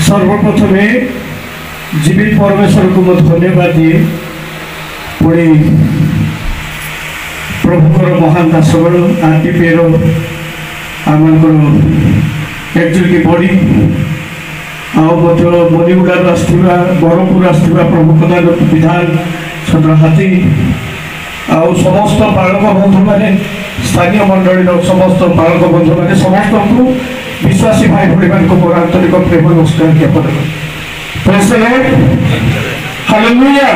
सर्वप्रथमे जीवित परमेश्वर को मैं धन्यवाद दिए पुणी प्रभुकर महान दासगण आरटीपीर आम एक्चुअली बड़ी मणिगुड़ा आसवा बरहपुर आसवा प्रमुखदान विधान सदर हाथी आउ समस्त पालक बंधु मैंने स्थानीय मंडल समस्त पालक बंधु मैंने समस्त को विश्वासी भाई भाई मान मोर आंतरिक प्रेम नमस्कार ज्ञापन हालेलुया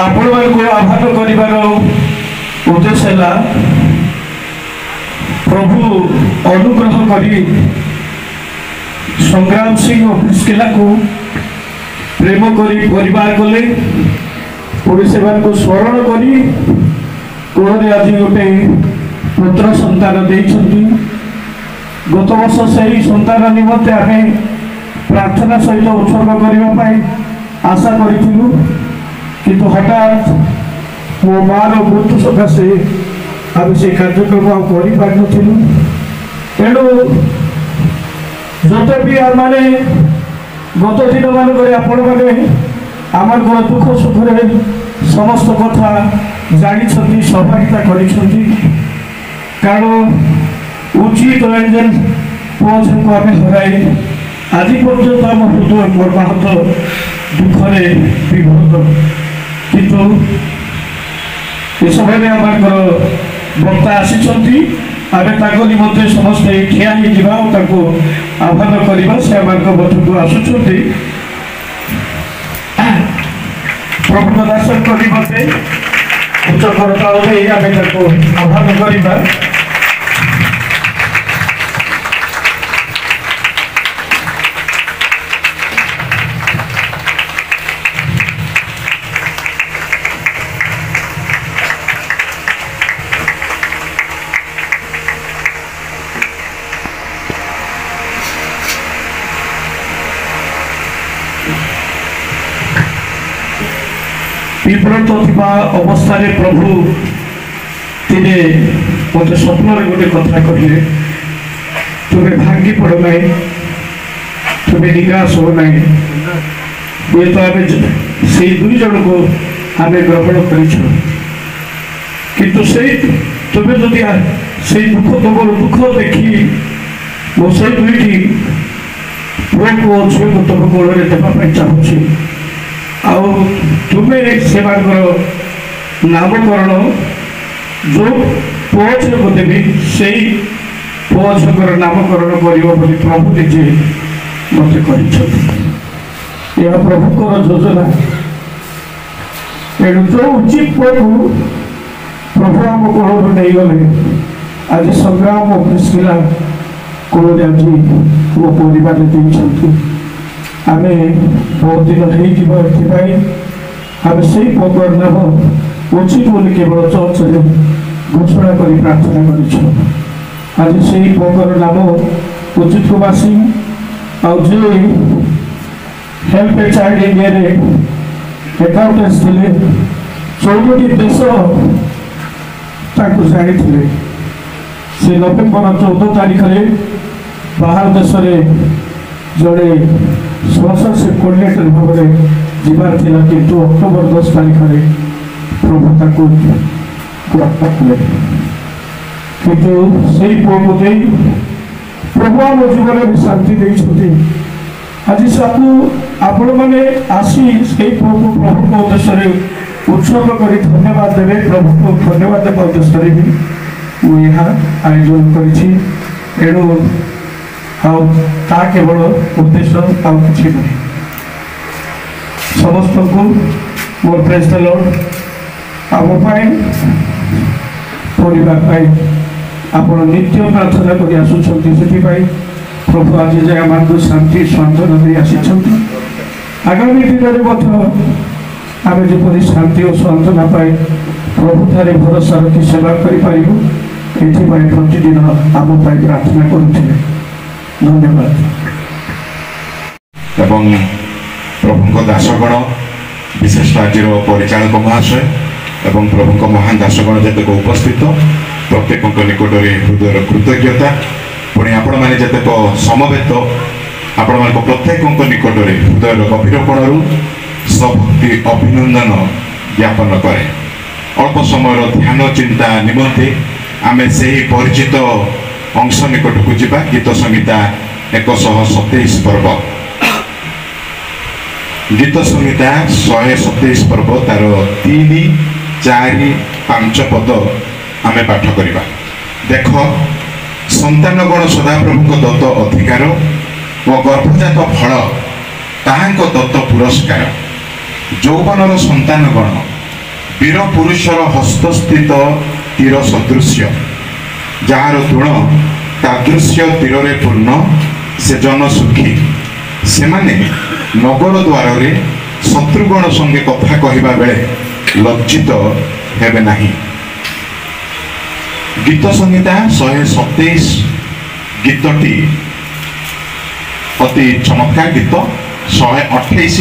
आपण को आह्वान कर उद्देश्य है प्रभु अनुग्रह करी संग्राम सिंह और प्रिस्किला को प्रेम करी परिवार गले पुणी से स्मरण करी कोहरे आज गोटे पुत्र संतान देइछंती गत वर्ष से ही संतान निमंते आम प्रार्थना सहित उत्सर्ग करने आशा करूँ किंतु हठात मो मार मृत्यु सकाशे आम से कार्यक्रम आनु तेणु जोटे भी मैंने गत दिन मानक आपण मैंने आम घर दुख सुखरे समस्त कथा जानी सहभागिता कर कारण उचित रंजन पुओ को आम हराई आज पर्यंत आम हृदय मर्माहत दुखरे विभक्त किंतु ये समय आम बक्ता आसी आम निमंते समस्ते ठिया आह्वान करवा से आम मध्य आसुँच प्रभु दर्शन निमंते उच्च करताल आम आह्वान करवा विव्रत अवस्था प्रभु तिने मत स्वप्न गोटे कथा कहले तुम्हें भांगी पड़ ना तुम्हें निराश हो ना ये तो आम से दुई जन को आम ग्रहण कर तुम्हें जदि से दुख तुम दुख देखी मो से दुईटी पुओ को झील को तुम कोल देवाई चाहूँगी आउ तुम्हें से नामकरण जो पुओ झील को देवी से पुओ झील नामकरण कर प्रभु निजे मत कर प्रभुकर योजना तेणु जो उचित पुओ को प्रभु आम कोल नहीं गले आज संग्राम और प्रिस्किला कोल आज मो परिवार देखते आम बहुत दिन आम से पुओर नाम उचित बोली केवल चर्च घोषणा कर प्रार्थना कर आज से पुओर नाम उचित कुमार सिंह आउ help a child India accountants थे 14 देश जानी से नवेम्बर 14 तारीख में बाहर देश में जड़े स्पॉन्सरशिप कोऑर्डिनेटर भाव में जीवार थिला किंतु अक्टोबर 10 तारीख में प्रभु ताकू कले किंतु से पुओ को दे प्रभु आम जीवन में शांति देते आज सबू आपण मैंने आसी से पुओ को प्रभु को उद्देश्य उत्सर्ग कर धन्यवाद देवे प्रभु को धन्यवाद देवा उद्देश्य भी मुझे आयोजन करू केवल उद्देश्य आउ कि नहीं समस्त को मोर प्रेज द लॉर्ड आम परिवार आप नित्य प्रार्थना कर प्रभु आज जाए आम शांति सांत्वना दे आसी आगामी दिन में आम जपरी शांति और सांत्वना पाई प्रभु ठारे भरोसा रखी सेवा करूँ ये प्रतिदिन आम प्रार्थना करुले धन्यवाद। प्रभु दासगण विशेष आज परिचालक महाशय एवं प्रभु महान दासगण जतक उपस्थित प्रत्येक निकट में हृदय कृतज्ञता पुणी आपण मैंने जिते समवेत आपण मान प्रत्येक निकटरे हृदय गभीर कोणरू सभक्ति अभिनंदन ज्ञापन करे। अल्प समय ध्यान चिंता निमंते आमे से परिचित अंश निकट को जीवा गीत संहिता 127 पर्व। गीत संहिता 127 पर्व तार 3, 4, 5 पद आमे पाठ करिबा। देख संतानगण सदाप्रभु दत्त अधिकार व गर्भजात फल ताहांको दत्त पुरस्कार। यौवनर संतानगण वीर पुरुषर हस्तस्थित तीर सदृश्य जार तृण तादृश्य तीर रे पूर्ण से जन सुखी से माने नगर द्वार रे शत्रुगण संगे कथा कहवा बेले लज्जित हेबे नाही। गीत संहिता 127 गीतटी अति चमत्कार गीत। 128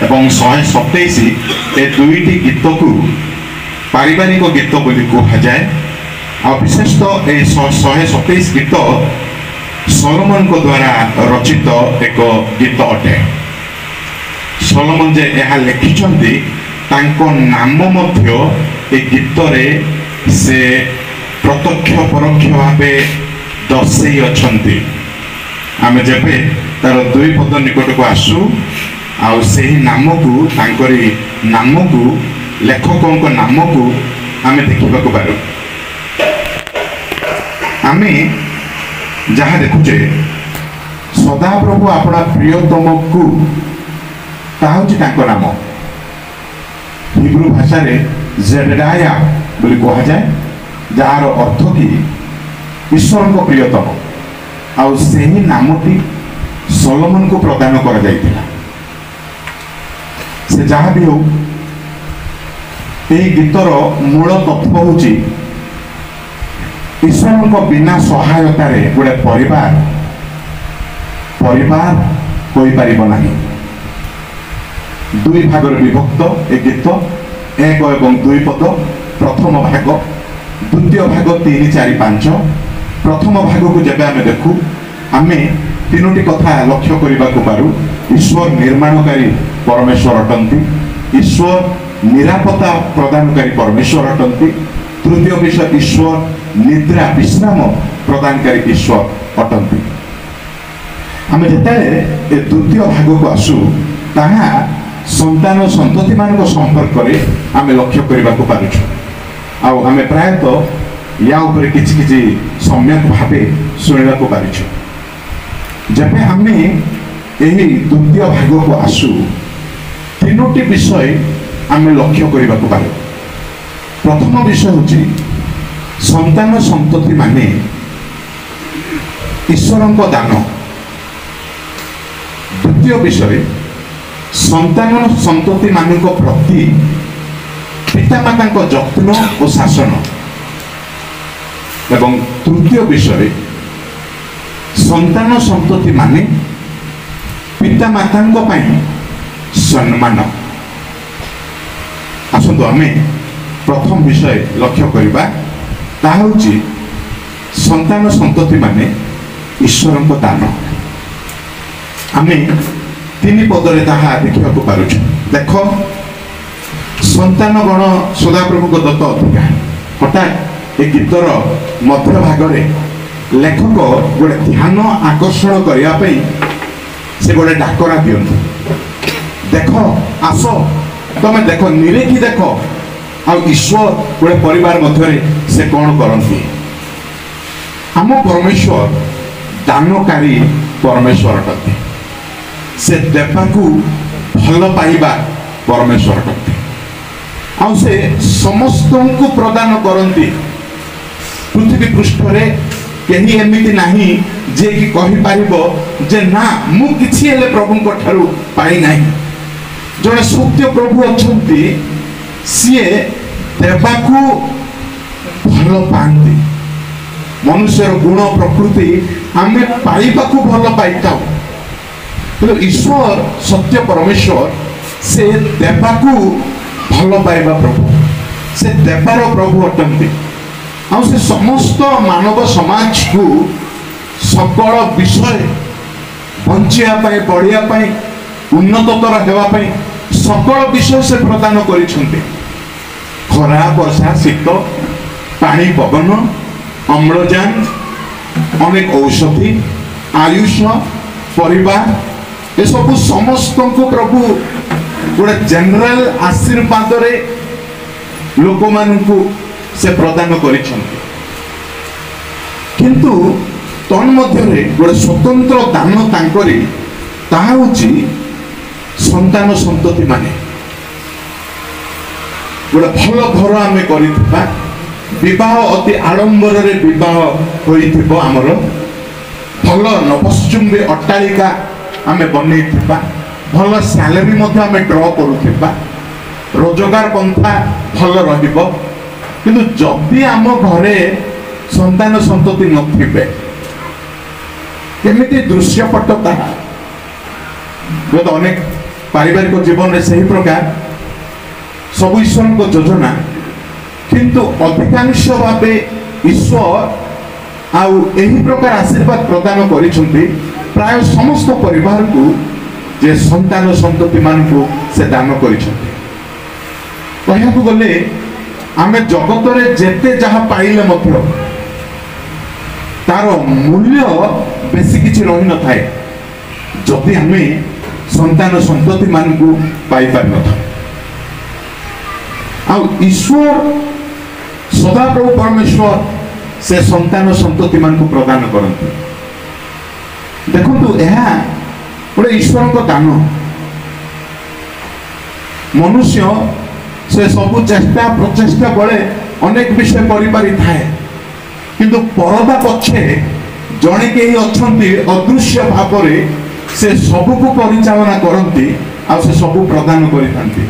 एवं 127 ए दुईटी गीत को पारिवारिक गीत बोली कहा जाए। और विशेषतः ए 127 गीत सोलोमन को द्वारा रचित एक गीत अटे। सोलोमन जे यह लिखिछंती तांको नाम मध्य ए गीत रे से प्रत्यक्ष परोक्ष भावे दर्शई अछंती। आमे जेबे तार 2 पद निकट को आसु आउ सेही नाम को तांकरी नाम को लेखकों को नाम को आमे देखिबा को पारो। आमे जहाँ देखुचे सदाप्रभु अपना प्रियतम को ताहुची तांको नाम हिब्रू भाषा रे जेडडाया बोली कहा जाए, जार अर्थ कि ईश्वर को प्रियतम। आउ सेही नामटी सोलोमन को प्रदान कर जाइतिला। से जहाँ भी हो यही गीतर मूल तत्व होची ईश्वर को बिना सहायता रे गोटे परिवार कोई पारिब नहीं। 2 भाग विभक्त ए गीत 1 एवं 2 पद। प्रथम भाग, द्वितीय भाग 3, 4, 5। प्रथम भाग को जब आमे देखू आमे 3टी कथा लक्ष्य करबा को पारू। ईश्वर निर्माणकारी परमेश्वर अटंती, ईश्वर निरापत्ता प्रदानकारी परमेश्वर अटंती। तृतीय विषय ईश्वर निद्रा विश्राम प्रदानकारी ईश्वर अटंती। आमे जेतेले ए द्वितीय भाग को आसु ताहा संतान संतति मान संपर्क रे आमे लक्ष्य करबा को पारुछु। आउ आमे प्रायतः या ऊपर किछि सम्यक भावे सुनिबा को पारुछु। जब आमे एही द्वितीय भाग को आसु 3टी विषय आमे लक्ष्य करबा को पारू। प्रथम विषय होची संतान संतति माने ईश्वरन को दान। द्वितीय विषय संतान संतति मान को प्रति पितामाता को जत्न और शासन। एवं तृतीय विषय संतान संतति माने पितामाता को पाई सम्मान। आसंतु आमे प्रथम विषय लक्ष्य करबा ताहा होची संतान संतति माने ईश्वर को दान। आमे 3 पदरे ताहा देखिबा को पारुछु। देखो संतान गण सदाप्रभु को दत्त अधिकार। हठात ए गीतर मध्य भाग रे लेखक गोटे ध्यान आकर्षण करने से गोटे डाकरा दियंतु। देख आस तमें देख निरेखी देख आ ईश्वर गोटे परिवार मध्य से कौन करती। आम परमेश्वर दानकारी परमेश्वर अटंती। से देवाकू भल पाइबा परमेश्वर अटंती। आ से समस्त को प्रदान करती। पृथ्वी पृष्ठ रे कहीं एमती नहीं जे कि कहि पारिबो जे ना मु किछि हेले प्रभु को ठारू पाई नाही। जने सत्य प्रभु अछंती सिए देवाकू भल पांती। मनुष्यर गुण प्रकृति आमे पाइबाकू भल पाइताऊ। तो ईश्वर सत्य परमेश्वर से देवाकू भल पाइबा प्रभु से देवार प्रभु अटंती। आ से समस्त मानव समाज को सब सकल विषय बंचिया बढ़िया उन्नततर हेवाई सकल विषय से प्रदान करिसेंते। खरा वर्षा शीत पानी पवन अम्लजान अनेक औषधि आयुष परिवार ये सब समस्त को प्रभु गोटे जनरल आशीर्वाद रे लोक मानू से प्रदान करिसेंते। किंतु तन्मध्य गोटे स्वतंत्र दान तांकरी ताहा होची संतान संतति माने गोटे भल घर आम कर अति आडंबर रे विवाह होइथिबो आमर भल नवश्चुम्बी अट्टालिका आम बन भल सैलरी आम ड्र करुवा रोजगार पंथा भल रहिबो। किंतु जदि आम घरे संतान संतति नथिबे केमिति दृश्यपट ताहा गत अनेक पारिवारिक जीवन में सही प्रकार सब ईश्वर को योजना। किंतु अधिकांश भावे ईश्वर आउ एही प्रकार आशीर्वाद प्रदान करिसेंती प्राय समस्त परिवार को जे संतान संतति मान को से दान करिसेंती। कहया को गले आमे जगत रे जेते जहा पाइले मध्य तार मूल्य बेसी किछि रहि न थाए जदि आमे संतान संतति मान को पाई पार न था। ईश्वर सदाप्रभु परमेश्वर से संतान संतति मान को प्रदान करते। देखो यह गोटे ईश्वर को दान मनुष्य से सबु चेष्टा प्रचेष्टा बड़े अनेक विषय करि थाए किंतु परदा पक्षे जड़े कहीं अच्छी अदृश्य भाव से सबको परिचालना करती आ से सबू प्रदान करिथांती।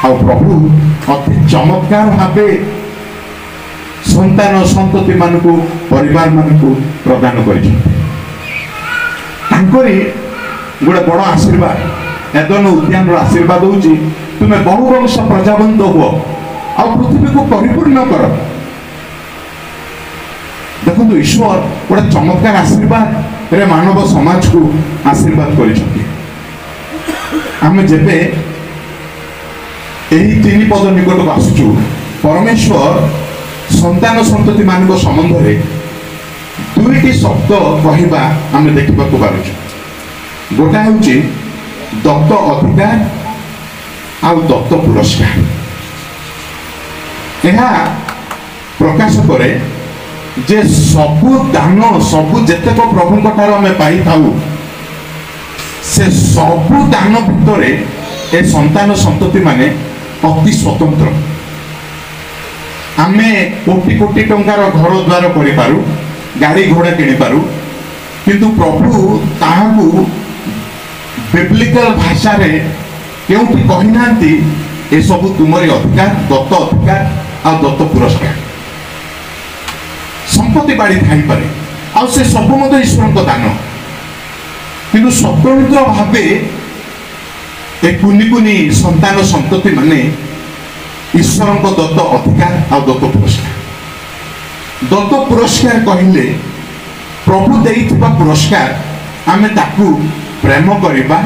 प्रभु अति चमत्कार भावे संतान संतति मान को परिवार मान को प्रदान करिसेंती। गोटे बड़ आशीर्वाद एदन उद्यान आशीर्वाद होची तुम्हें बहुवंश प्रजावंत हुओ आ पृथ्वी को परिपूर्ण कर। देखो ईश्वर गोटे चमत्कार आशीर्वाद रे मानव समाज को आशीर्वाद करिसेंती। आमे जेबे एही तीन पद निकट को आसुचु परमेश्वर संतान संतति मान संबंध में दुईटी शब्द कहवा आम देखा पार्छु। गोटा हूँ दत्त अधिकार आउ दत्त पुरस्कार। यह प्रकाश करे जे सबु दान सबु जेतेक प्रभु आम पाई थाउ से सबु दान भितर ए संतान संतति माने अति स्वतंत्र। आमे कोटी कोटी टंकार घर द्वार करिपारू गाड़ी घोड़ा किनी पारू किंतु प्रभु ताहाकू बिब्लिकल भाषा रे केउठी कहि नांती ए सब तुमरी अधिकार दत्त अधिकार आ दत्त पुरस्कार संपत्ति बाड़ी थाई पारे आ से सब मत ईश्वर को दान किंतु स्वतंत्र भावे ए कुनी कुनी संतान संतति माने ईश्वर को दत्त अधिकार आ दत्त पुरस्कार। दत्त पुरस्कार कहले प्रभु देइथिबा पुरस्कार आमे ताकू प्रेम करिबा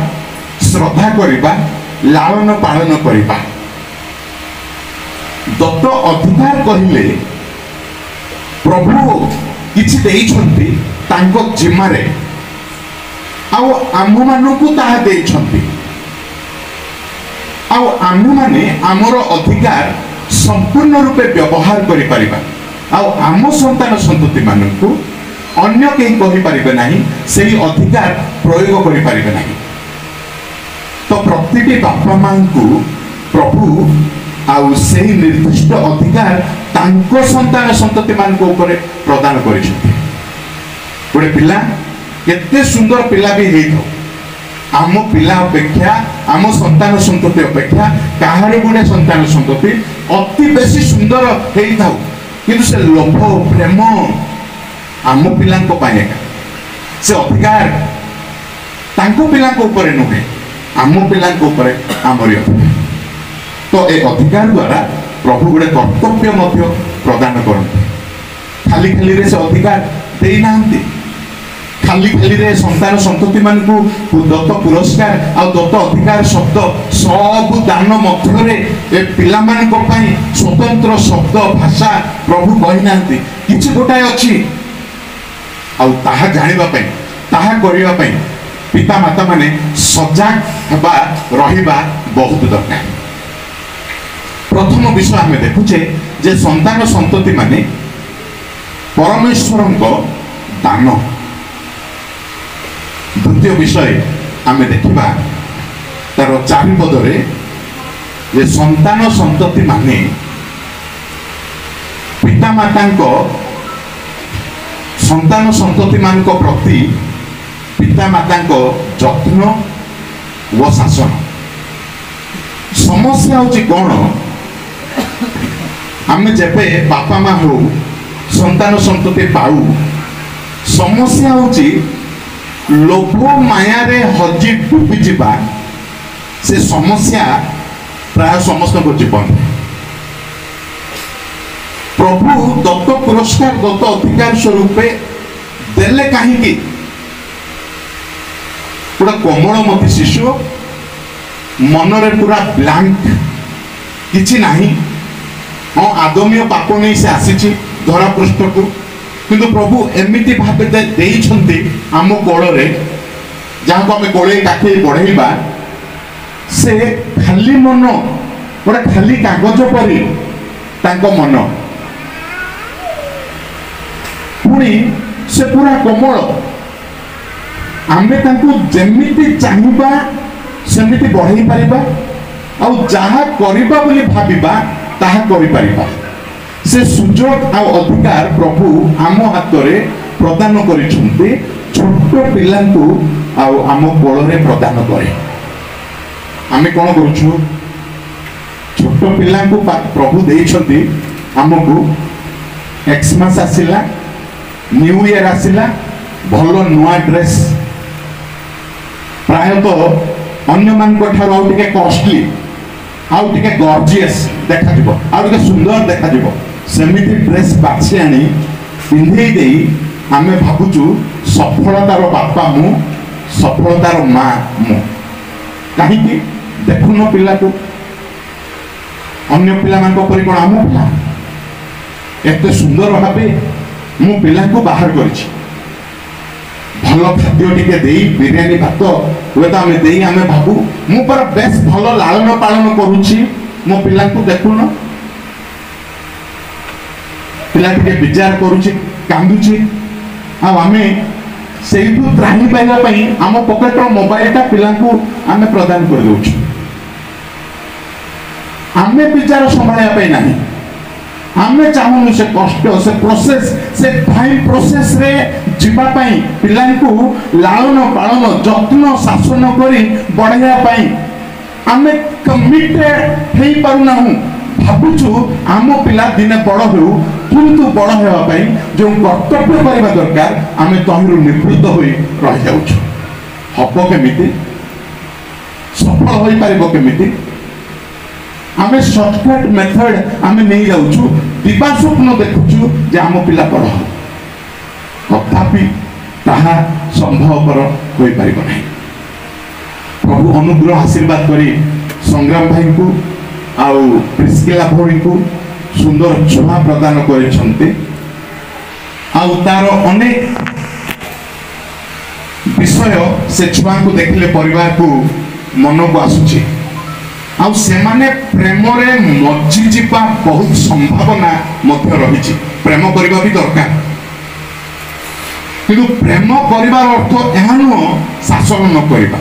श्रद्धा करिबा लालन पालन करिबा। दत्त अधिकार कहले प्रभु किछि देइछंती तांको जिम्मारे आउ आम्भ मानकू ताहा देइछंती आउ आम्भ माने आमर अधिकार संपूर्ण रूपे व्यवहार करि परिबा आउ आम संतान संतति मानकू अन्य केही कहि परिबे नाही सेही अधिकार प्रयोग करि परिबे नाही। तो प्रतिटी बापा मांकू प्रभु आउ सेही निर्दिष्ट अधिकार तांको संतान संतति मानकू ऊपर प्रदान करिसेंती। गोटे पिला केते सुंदर पिला भी हेइथो आम पिला अपेक्षा आम संतान संतति अपेक्षा काहार गुणे संतान संतति अति बेसी सुंदर हेइथाउ किंतु से लोभ प्रेम आम पिला से अधिकार तांको पिला ऊपर नुहे आम पिला ऊपर आमरी अधिकार। तो ए अधिकार द्वारा प्रभु गोटे कर्तव्य प्रदान करते खाली खाली रे से अधिकार देना खाली खाली रे संतान संतति मान को दत्त पुरस्कार आ दत्त अधिकार शब्द सब दान मध्य ए पिला मान को पई स्वतंत्र शब्द भाषा प्रभु कहि नांती किछि गोटाय अछि आ ताहा जानिबा पई ताहा करिबा पई पिता माता माने सजाग हबा रहिबा बहुत दरकार। प्रथम विषय आमे देखुचे जे संतान संतति माने परमेश्वरन को दान। द्वितीय विषय आमे देखिबा तार चारिपदरे जे संतान संतति माने पिता माता को संतान संतति मान को प्रति पिता माता को जत्न व शासन। समस्या होची कोन आमे जेबे बापा माँ हो संतान संतति पाऊ समस्या होची लोभ माया रे हजी डूबी जीवा से समस्या प्राय समस्त को जीवन। प्रभु दत्त पुरस्कार दत्त अधिकार स्वरूप देले कहीं पूरा कोमलमती शिशु मनरे पूरा ब्लैंक किछि नाही। हाँ आदमीय पाप नहीं से आसी धरा पृष्ठ को किंतु प्रभु एमिति भावे देइछन्ति आम कोड़े जहाँ को आम कोड़े काटे बढ़ेबा से खाली मन गोटे खाली कागज परी तांको मन पुणी से पूरा कोमल आमे तांको जेमिति चाहिबा सेमिति बढ़ेई परिबा आ जहाँ करिबा बोली भाबिबा ताहा करि परिबा। से सुजोग आ अधिकार प्रभु आम हाथ में प्रदान करिछन्ति छोट पिला आम कोल प्रदान करे। आमे कौन करूछु छोट पिला प्रभु देइछन्ति आमको एक्समास आसिला न्यू ईयर आसिला भल नुआ ड्रेस प्रायतः अन्य मान ठार आउ टिके कॉस्टली आउ टिके गॉर्जियस देखा जिवो आउ टिके सुंदर देखा जिवो सेमिति ड्रेस बाछि आनी पिंधेई देई आमे भाबुचु सफलतार बापा मु सफलतार माँ मु कहीं देखुन पिला को अन्य पिला मान परि कोन आम पिला एते सुंदर भाबे मु पिला को बाहर करिछि भल खाद्य टिके देई बिरयानी भात हुए तो आमे देई आमे भाबू मु पर बेस भल लालन पालन करूछि मो पिला को देखुन पिला टिके विचार करूछि कांदुछि आ आमे सेइठु त्राही पाइबा पई आम पॉकेट मोबाइल टा पिला को आमे प्रदान कर दोछु। आमे विचार संभाळिया पई नाही आमे चाहूनु से कष्ट से प्रोसेस से टाइम प्रोसेस रे जीवा पई पिला को लालन पालन जत्न शासन करी बढ़ाया पई आमे कमिटेड हेई पारुना हूं भाबुछु आम पिला दिने बड़ हो किंतु बड़ हेबा पई जो कर्तव्य करबा दरकार आमे तहिरु निवृत्त होई रहि जाउछु। हबो केमिति सफल होई पारिबो केमिति आमे शॉर्टकट मेथड आमे नहीं जाउछु दिबा स्वप्न देखुछु जे आम पिला बड़ हो तथापि ताहा संभवपर होई पारिबो नहीं। प्रभु अनुग्रह आशीर्वाद करी संग्राम भाई को आउ प्रिस्किला भौणी को सुंदर छुआ प्रदान करिसंते आउ तार अनेक विषय से छुआ को देखले परिवार को मन को आसुची आउ से माने प्रेम रे मज्जी जीवा बहुत संभावना मध्य रही प्रेम करबा भी दरकार किंतु प्रेम करिवार अर्थ एहा नुह शासन न करिबा।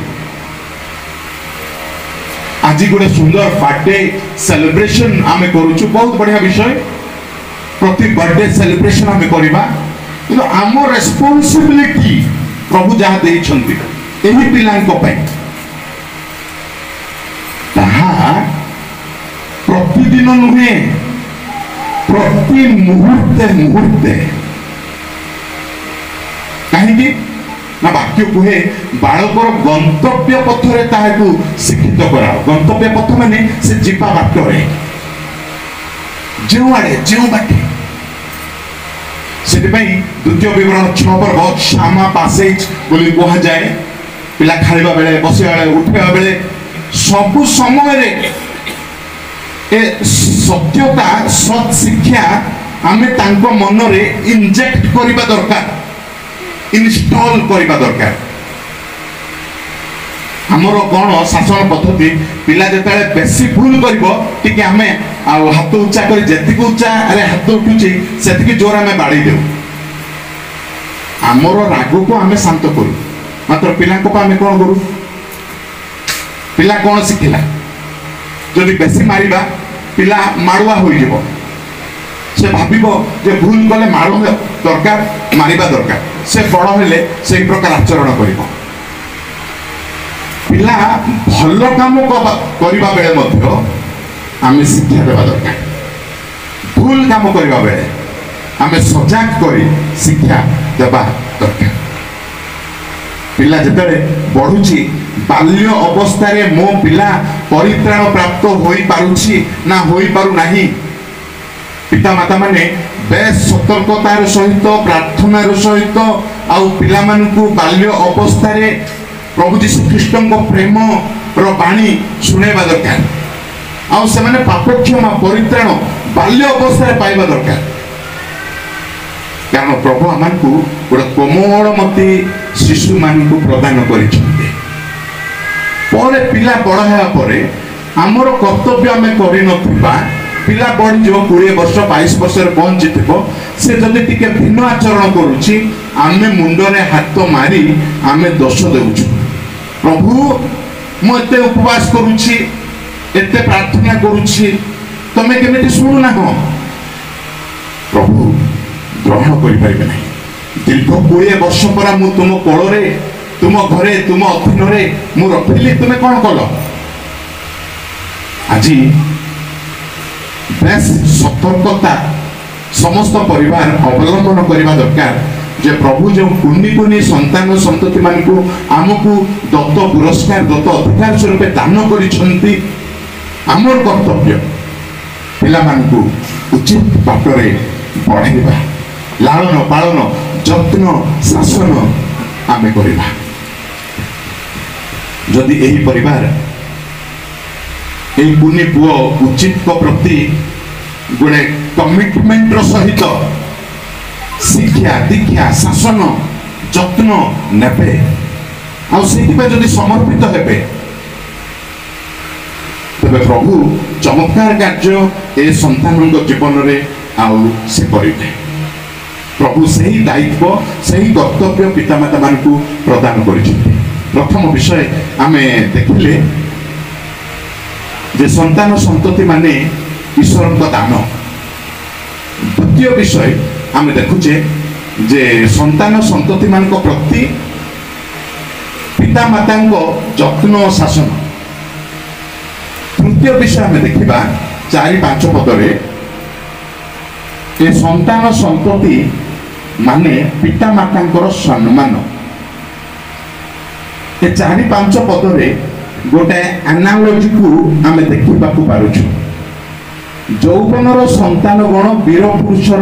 आज गोटे सुंदर बर्थडे सेलिब्रेशन आमे करूछु बहुत बढ़िया विषय प्रति बर्थडे सेलिब्रेशन आमे करिबा किंतु आम रेस्पोंसिबिलिटी प्रभु जहाँ देइछन्ति एही पिलांको पई ताहा प्रतिदिन नुहे प्रति मुहूर्ते मुहूर्ते कहीं ना वाक्य कहे बालकर गंतव्य पथरे ताहाकु शिक्षित कराओ। गंतव्य पथ माने से जीवा बाटरे जो आड़े जो बाटे ସେଥିପାଇଁ ଦ୍ୱିତୀୟ ବିବରଣ 6 ବର୍ଗ ସାମା ପାସେଜ ବୋଲି କୁହାଯାଏ। ପିଲା ଖାଇବା ବେଳେ, ବସିବା ବେଳେ, ଉଠିବା ବେଳେ ସବୁ ସମୟରେ ଏ ସତ୍ୟତା ସତ୍ ଶିକ୍ଷା ଆମେ ତାଙ୍କ ମନରେ ଇଞ୍ଜେକ୍ଟ କରିବା ଦରକାର, ଇନଷ୍ଟଲ କରିବା ଦରକାର। ଆମର କ'ଣ ଶାସନ ପଦ୍ଧତି, ପିଲା ଯେତେବେଳେ ବେଶୀ ଭୁଲ କରିବ ଟିକେ ଆମେ ଆଉ ହାତ ଉଚ୍ଚା କରି ଯେତିକି ଉଚ୍ଚାରେ ହାତ ଉଠୁଛି ସେତିକି ଜୋର ଆମେ ବାଡ଼େଇ ଦେଉ। ଆମର ରାଗକୁ ଆମେ ଶାନ୍ତ କରୁ, ମାତ୍ର ପିଲାଙ୍କ ପାଇଁ ଆମେ କ'ଣ କରୁ? ପିଲା କ'ଣ ଶିଖିଲା? ଯଦି ବେଶୀ ମାରିବା ପିଲା ମାଡ଼ୁଆ ହୋଇଯିବ। ସେ ଭାବିବ ଯେ ଭୁଲ କଲେ ମାଡ଼ ଦରକାର, ମାରିବା ଦରକାର। ସେ ବଡ଼ ହେଲେ ସେଇ ପ୍ରକାର ଆଚରଣ କରିବ। ପିଲା ଭଲ କାମ କରିବା ବେଳେ ମଧ୍ୟ ଆମେ ଶିକ୍ଷା ଦେବା ଦରକାର। ଭୁଲ କାମ କରିବା ବେଳେ ଆମେ ସଜାଗ କରି ଶିକ୍ଷା ଦେବା ଦରକାର। ପିଲା ଯେତେବେଳେ ବଢୁଛି, ବାଲ୍ୟ ଅବସ୍ଥାରେ ମୋ ପିଲା ପରିତ୍ରାଣ ପ୍ରାପ୍ତ ହୋଇପାରୁଛି ନା ହୋଇପାରୁନାହିଁ, ପିତାମାତା ମାନେ ବେଶ ସତର୍କତାର ସହିତ, ପ୍ରାର୍ଥନାର ସହିତ ଆଉ ପିଲାମାନଙ୍କୁ ବାଲ୍ୟ ଅବସ୍ଥାରେ ପ୍ରଭୁ ଯୀଶୁ ଖ୍ରୀଷ୍ଟଙ୍କ ପ୍ରେମର ବାଣୀ ଶୁଣେଇବା ଦରକାର। ଆଉ ସେମାନେ ପାପକ୍ଷମା ପରିତ୍ରାଣ ବାଲ୍ୟ ଅବସ୍ଥାରେ ପାଇବା ଦରକାର। କାରଣ ପ୍ରଭୁ ଆମକୁ ଗୋଟେ କୋମଳମତି ଶିଶୁମାନଙ୍କୁ ପ୍ରଦାନ କରିଛନ୍ତି। ପରେ ପିଲା ବଡ଼ ହେବା ପରେ ଆମର କର୍ତ୍ତବ୍ୟ ଆମେ କରିନଥିବା, ପିଲା ବଢ଼ିଯିବ, 20 ବର୍ଷ 22 ବର୍ଷରେ ପହଞ୍ଚିଥିବ, ସେ ଯଦି ଟିକେ ଭିନ୍ନ ଆଚରଣ କରୁଛି, ଆମେ ମୁଣ୍ଡରେ ହାତ ମାରି ଆମେ ଦୋଷ ଦେଉଛୁ। ପ୍ରଭୁ ମୁଁ ଏତେ ଉପବାସ କରୁଛି, ଏତେ ପ୍ରାର୍ଥନା କରୁଛି, ତମେ କେମିତି ଶୁଣୁନାହ? ପ୍ରଭୁ ଗ୍ରହଣ କରିପାରିବେ ନାହିଁ। ଦୀର୍ଘ 20 ବର୍ଷ ପରେ ମୁଁ ତୁମ କୋଳରେ, ତୁମ ଘରେ, ତୁମ ଅଧୀନରେ ମୁଁ ରଖିଲି, ତୁମେ କ'ଣ କଲ? ଆଜି ବେଶ ସତର୍କତା ସମସ୍ତ ପରିବାର ଅବଲମ୍ବନ କରିବା ଦରକାର ଯେ ପ୍ରଭୁ ଯେଉଁ କୁନି କୁନି ସନ୍ତାନ ସନ୍ତତି ମାନଙ୍କୁ ଆମକୁ ଦତ୍ତ ପୁରସ୍କାର, ଦତ୍ତ ଅଧିକାର ସ୍ୱରୂପେ ଦାନ କରିଛନ୍ତି, ଆମର କର୍ତ୍ତବ୍ୟ ପିଲାମାନଙ୍କୁ ଉଚିତ ବାଟରେ ବଢ଼ାଇବା, ଲାଳନ ପାଳନ, ଯତ୍ନ, ଶାସନ ଆମେ କରିବା। ଯଦି ଏହି ପରିବାର এই কুনি পুଅ ଉଚିତ ପ୍ରତି ଗୋଟେ କମିଟମେଣ୍ଟର ସହିତ ଶିକ୍ଷା, ଦୀକ୍ଷା, ଶାସନ, ଯତ୍ନ ନେବେ ଆଉ ସେଇଥିପାଇଁ ଯଦି ସମର୍ପିତ ହେବେ, ତେବେ ପ୍ରଭୁ ଚମତ୍କାର କାର୍ଯ୍ୟ ଏ ସନ୍ତାନଙ୍କ ଜୀବନରେ ଆଉ ସେ କରିବେ। ପ୍ରଭୁ ସେହି ଦାୟିତ୍ୱ, ସେହି କର୍ତ୍ତବ୍ୟ ପିତାମାତା ମାନଙ୍କୁ ପ୍ରଦାନ କରିଛନ୍ତି। ପ୍ରଥମ ବିଷୟ ଆମେ ଦେଖିଲେ যে সন্তান সন্ততি মানে ঈশ্বরଙ୍କ দান। দ্বিতীয় বিষয় আমি দেখুছে যে সন্তান সন্ততি মানক প্রতি পিতামাতাঙ্ক যত্ন শাসন। তৃতীয় বিষয় আমি দেখিবা 4-5 পদরে এ সন্তান সন্ততি মানে পিতামাতাঙ্কর সম্মান। এ 4-5 পদরে গোটে আনালোজি কু আমি দেখিବାକୁ পারুଛୁ। যৌবনর সন্তান গণ বীর পুরুষর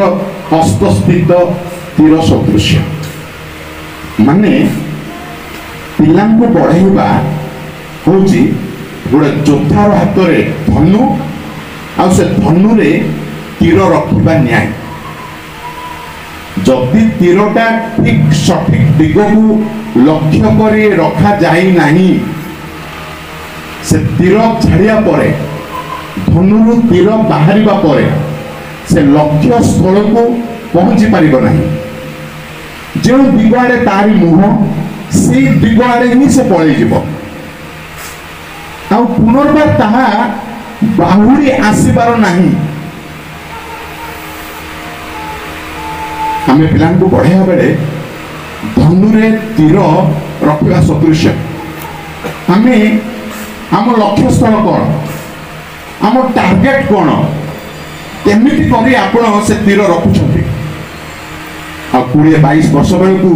হস্তস্থিত তীর সদৃশ। মানে পিলাଙ୍କୁ বঢ়াইবা হଉଛି ଗୋଟେ ଯୋଦ୍ଧାର ହାତରେ ଧନୁ ଆଉ ସେ ଧନୁରେ ତୀର ରଖିବା ନ୍ୟାୟ। ଯଦି ତୀରଟା ଠିକ ସଠିକ ଦିଗକୁ ଲକ୍ଷ୍ୟ କରି ରଖାଯାଇ ନାହିଁ, ସେ ତୀର ଛାଡ଼ିବା ପରେ, ଧନୁରୁ ତୀର ବାହାରିବା ପରେ ସେ ଲକ୍ଷ୍ୟ ସ୍ଥଳକୁ ପହଞ୍ଚି ପାରିବ ନାହିଁ। ଯେଉଁ ଦିଗ ଆଡ଼େ ତାରି ମୁହଁ, ସେଇ ଦିଗ ଆଡ଼େ ହିଁ ସେ ପଳେଇଯିବ ଆଉ ପୁନର୍ବାର ତାହା ବାହୁଡ଼ି ଆସିବାର ନାହିଁ। ଆମେ ପିଲାଙ୍କୁ ପଢ଼ାଇବା ବେଳେ ଧନୁରେ ତୀର ରଖିବା ସଦୃଶ ଆମେ ଆମ ଲକ୍ଷ୍ୟସ୍ଥଳ କ'ଣ, ଆମ ଟାର୍ଗେଟ କ'ଣ, କେମିତି କରି ଆପଣ ସେ ତୀର ରଖୁଛନ୍ତି। ଆଉ 20-22 ବର୍ଷ ବେଳକୁ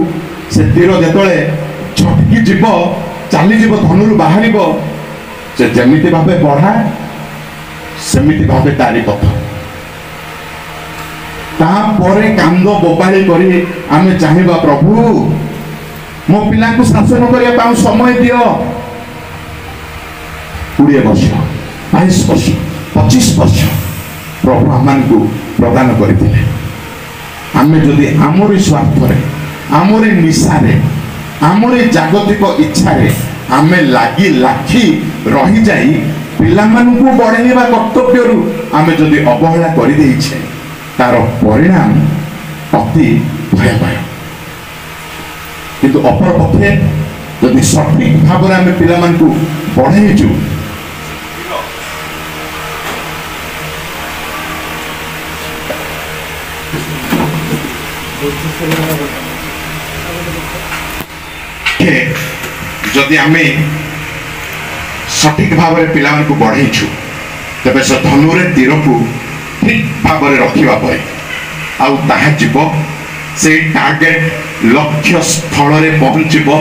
ସେ ତୀର ଯେତେବେଳେ ଛଟକି ଯିବ, ଚାଲିଯିବ, ଧନୁରୁ ବାହାରିବ, ସେ ଯେମିତି ଭାବେ ବଢ଼ା ସେମିତି ଭାବେ ତାରି ପଥ। तापर कांद बोबाड़ी करी आमे चाहिबा प्रभु मो पिला को शासन करिया पाऊ समय दियो 20 वर्ष 22 वर्ष 25 वर्ष प्रभु आमान को प्रदान करथिले आमे जदि आमोरी स्वार्थ रे आमोरी निशा रे आमोरी जागतिक इच्छा रे आमे लागी लाखी रही जाई पिला मानकु बढ़ेबा कर्तव्य रु आमे जदि अवहेला करि देइछे तार परिणाम अति भयावह किंतु अपर पक्षे जदि सठिक भाव रे आमे पिला मानकु बढ़ेइछु जदि आमे सठिक भाव में पिला को बढ़ेछु तबे से धनुरे तीर को ठीक भाव में रखिबा परे आउ ताहा जीव से टार्गेट लक्ष्य स्थल रे पहुंचीबो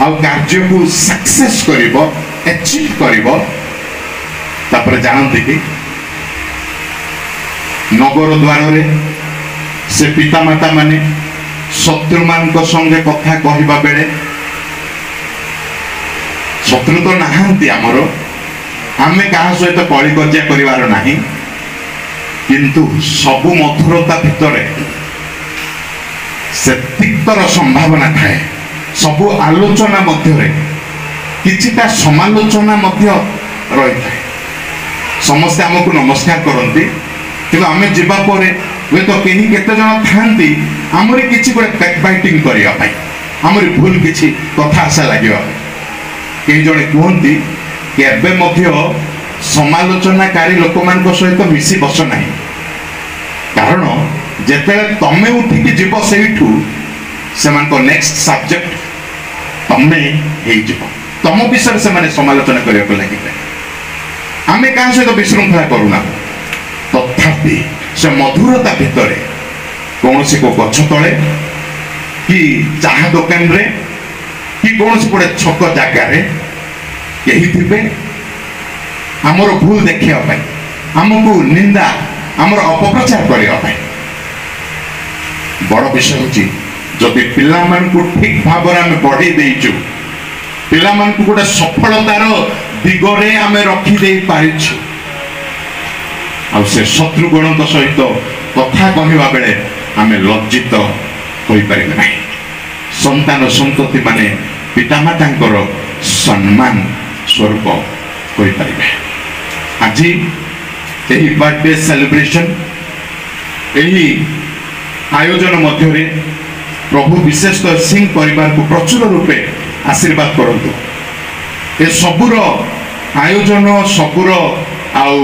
आउ कार्य को सक्सेस करिवो अचीव करिवो तापर जानते कि नगर द्वार रे से पिता माता माने शत्रु मान को संगे कथा कहबा बेले शत्रु तो नहांती आमर आमे कहा सहित कली कजिया करिवार नाही किंतु सबु मधुरता भितर से तिक्तर संभावना थाए सबु आलोचना मध्य किछिटा समालोचना मध्य रही थाए समस्त आमको नमस्कार करती किंतु आमे जीवा परे वे तो कहीं केते जन थांती आमरी किछि गोटे बैकबाइटिंग करिया पाई आमरी भूल किछि कथा आशा लागिवा कई जने कहती केबे मध्य समालोचनाकारी लोक मान सहित मिसी बस ना कारण जेते तमे उठिकी जीव से नेक्स्ट सब्जेक्ट तमे तम विषय से माने समालोचना करने लगे आमे क्या सहित विशृंखला करूना तथापि से मधुरता भितर कौन सी को गछ तले कि चाहा दुकान रे कि कौन सी गोटे छक जगार यही थे आमर भूल देखा आमको निंदा आमर अपप्रचार करने बड़ विषय हूँ जदि पिला को ठीक भाव में बढ़े देचु पिला गोटे सफलतार दिगरे आम रखिदे पारिछु आ से शत्रुगण सहित कथा कहवा बेले आम लज्जित हो पारे ना संतान संतति माने पितामाता सम्मान स्वरूप हो पारे आज यही बर्थडे सेलिब्रेशन यही आयोजन मध्य प्रभु विशेषकर सिंह परिवार को प्रचुर रूपे आशीर्वाद करंतु ए सबुर आयोजन सबुर आउ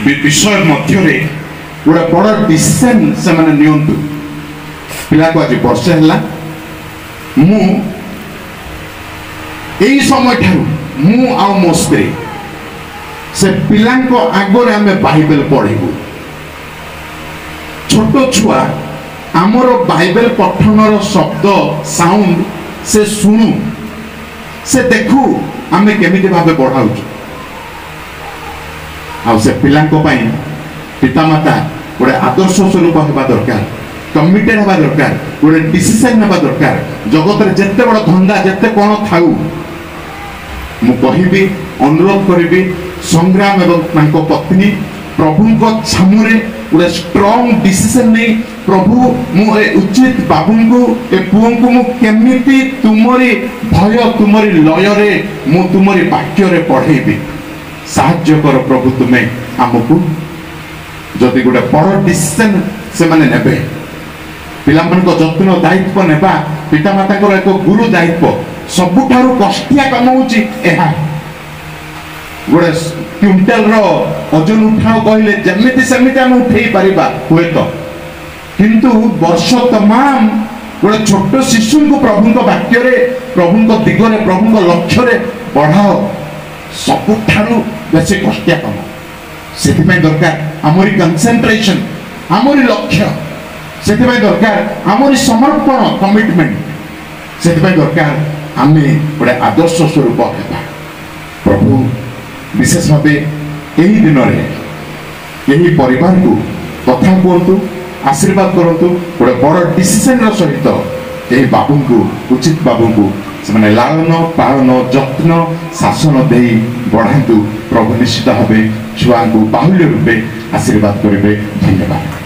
विषय मध्य गोटे बड़ डिसीजन से माने नियंतु पिला को आज वर्षे है मु यही समय ठारू मु आ मो स्त्री से पिला आगे आम बाइबल पढ़ू छोट छुआ आमर बाइबल पठनर शब्द साउंड से शुणु से देखू आम केमिति भावे बढ़ाऊ आ से पिला पितामाता गोटे आदर्श स्वरूप होगा दरकार कमिटेड होगा दरकार गोटे डिसीजन होगा दरकार जगत में जिते बड़ धंदा जिते कौन थाऊ मु कहिबी अनुरोध करी संग्राम एवं पत्नी प्रभु छामुरे गोटे स्ट्रॉन्ग डिसीजन नहीं प्रभु मु उचित बाबू को ए पुओं को मु केमिति तुमरी भय तुमरी लय रे मु तुमरी वाक्य रे पढ़ेबी साहाय्य कर प्रभु तुम्हें आमको जदि गोटे बड़ डिसीजन से माने नेबे पिला जत्न दायित्व नेबा पितामाता एक गुरु दायित्व सबुठारु कष्टिया काम होची एहा गोटे क्विंटल रो ओजन उठाओ कहले जमिति समिति हम उठेई परिबा हुए तो किंतु वर्ष तमाम गोटे छोट शिशु को प्रभु वाक्य रे प्रभु दिगरे प्रभु लक्ष्य रे बढ़ाओ सबुठारु बेसी कष्टिया काम से दरकार आमरी कंसेंट्रेशन आमरी लक्ष्य से दरकार आमरी समर्पण कमिटमेंट से दरकार आमे गोटे आदर्श स्वरूप हेबा प्रभु विशेष भाव यही दिन में यही परिवार को कथा कहतु आशीर्वाद करंतु गोटे बड़ डिसीजन सहित यही बाबू को उचित बाबू को से लालन पालन जत्न शासन दे बढ़ातु प्रभु निश्चित भाव छुआ को बाहुल्य रूपे आशीर्वाद करेंगे। धन्यवाद।